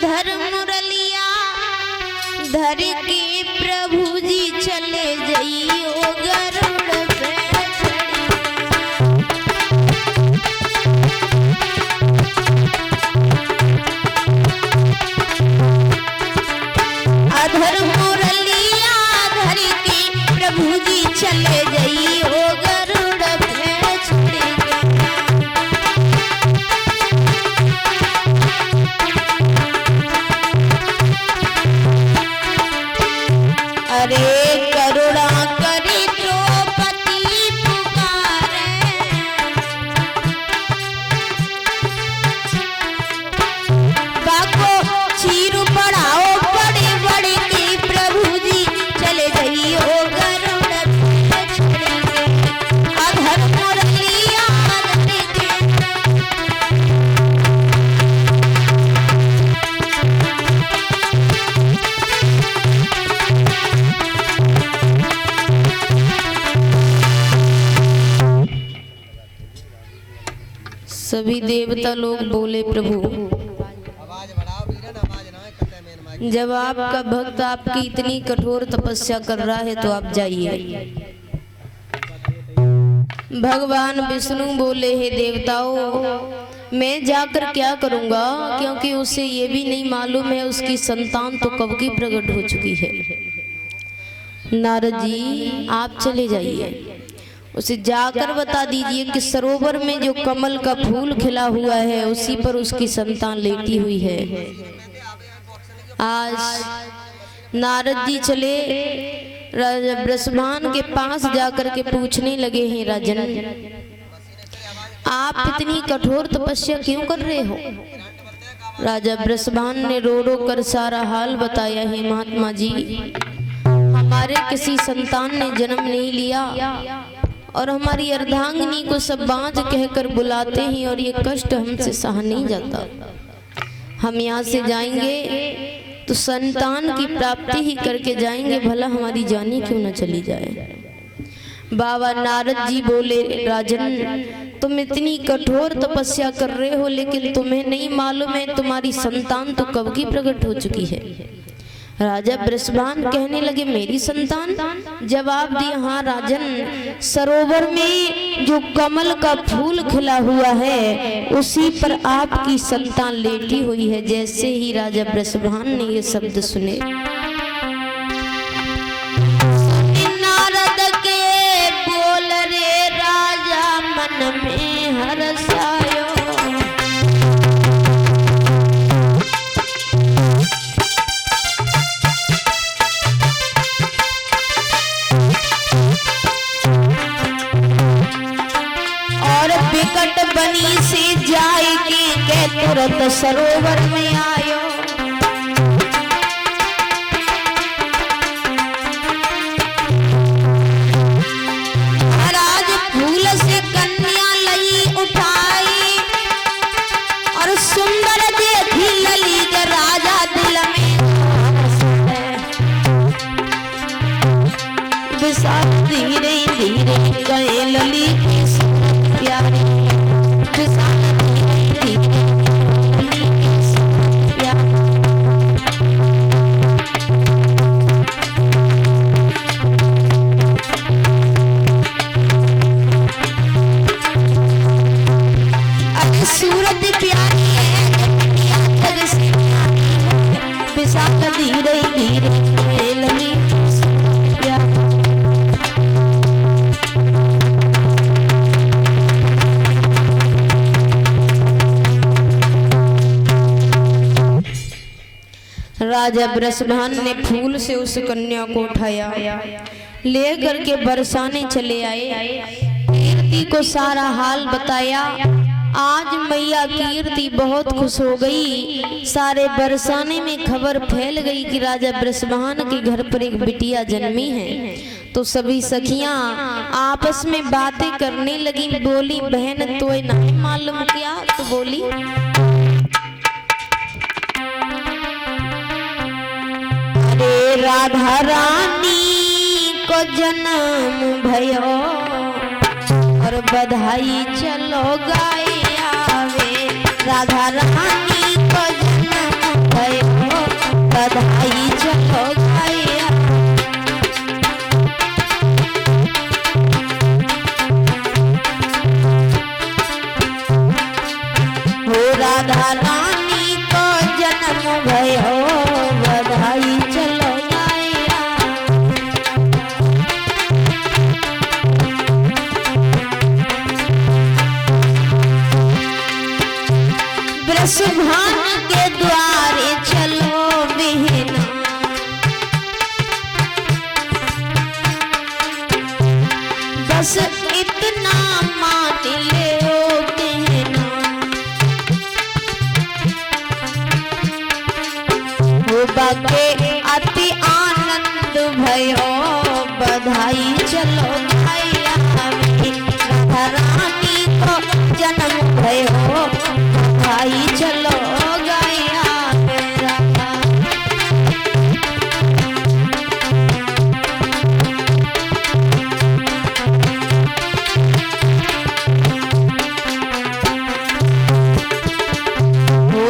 अधर मुरलिया धर के प्रभु जी चले जइयो गरुड़ पे अधर मुरलिया धर के प्रभु जी चले जइयो गरुड़ पे छड़ी अरे करुणा करी द्रौपदी पुकारे बाको चीरू पढ़ाओ बड़े बड़े के प्रभु जी चले जाइयो गरुड़ पे छड़ी अधर मुरलिया धर के सभी देवता लोग बोले प्रभु जब आपका भक्त आपकी इतनी कठोर तपस्या कर रहा है तो आप जाइए। भगवान विष्णु बोले हे देवताओं मैं जाकर क्या करूंगा क्योंकि उसे ये भी नहीं मालूम है उसकी संतान तो कब की प्रकट हो चुकी है। नारद जी आप चले जाइए उसे जाकर बता दीजिए कि सरोवर में जो कमल का फूल खिला हुआ है उसी पर उसकी संतान लेटी हुई है। आज नारद जी चले राजा बृषभान के पास जाकर के पूछने लगे हैं राजन आप इतनी कठोर तपस्या क्यों कर रहे हो। राजा बृषभान ने रो रो कर सारा हाल बताया है महात्मा जी हमारे किसी संतान ने जन्म नहीं लिया और हमारी अर्धांगिनी को सब बांझ कहकर बुलाते हैं और ये कष्ट हमसे सहा नहीं जाता। हम यहाँ से जाएंगे तो संतान की प्राप्ति ही करके जाएंगे भला हमारी जानी क्यों न चली जाए। बाबा नारद जी बोले राजन तुम इतनी कठोर तपस्या कर रहे हो लेकिन तुम्हें नहीं मालूम है तुम्हारी संतान तो कब की प्रकट हो चुकी है। राजा बृषभान कहने लगे मेरी संतान। जवाब दिया हाँ राजन सरोवर में जो कमल का फूल खिला हुआ है उसी पर आपकी संतान लेटी हुई है। जैसे ही राजा बृषभान ने ये शब्द सुने नारद के बोल रे राजा मन में हर्षायो विकट बनी से जाए के तुरंत सरोवर में आयो महाराज फूल से कन्या लई उठाई और सुंदर देखी लली के राजा दिल में विशाल धीरे धीरे गए लली प्यारी सूरत प्यारी विशाल धीरे धीरे लगी राजा बृषभान ने फूल से उस कन्या को उठाया ले करके बरसाने चले आए। कीर्ति को सारा हाल बताया। आज मैया कीर्ति बहुत खुश हो गई। सारे बरसाने में खबर फैल गई कि राजा बृषभान के घर पर एक बिटिया जन्मी है। तो सभी सखियां आपस में बातें करने लगी। बोली बहन तो नहीं मालूम क्या। तो बोली अरे राधा रानी को जन्म भयो और बधाई चलो गाए आवे। राधा रानी को जन्म भयो बाके अति आनंद भयो, बधाई चलो भैया राधा रानी को जन्म भयो, बधाई चलो गया मेरा।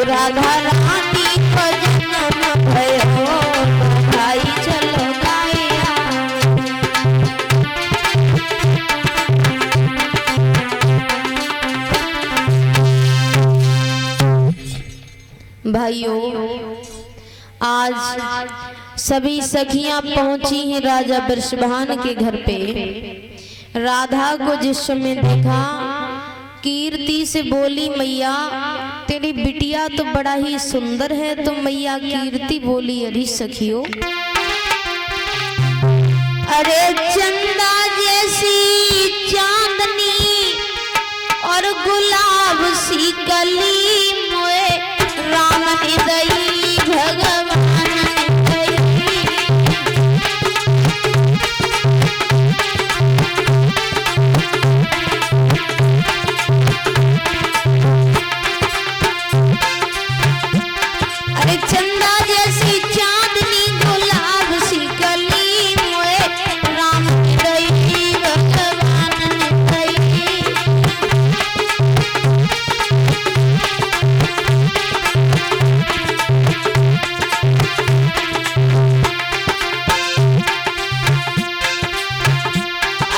राधा रानी को जन्म भयो, बधाई चलो गाया। भाइयों, आज सभी सखियां पहुंची हैं राजा वृषभान के घर पे। राधा को जिस समय देखा, कीर्ति से बोली, मैया तेरी बिटिया तो बड़ा ही सुंदर है। तो मैया कीर्ति बोली, अरे सखियो, अरे चंदा जैसी चांदनी और गुलाब सी कली, मोए राम ने दई भगवान ने दई। अरे चंदा जैसी चांदनी गुलाब सी कली, मोए राम ने दई भगवान ने दई।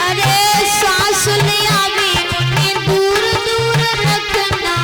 अरे सांस ले आवे उन्हें दूर दूर रखना,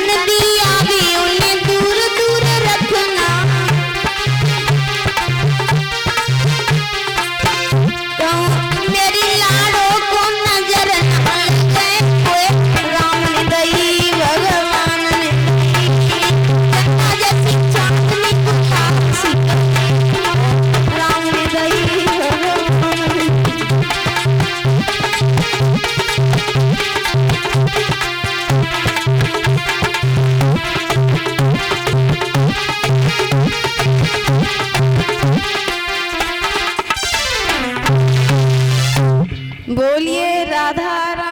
दर्शन दिया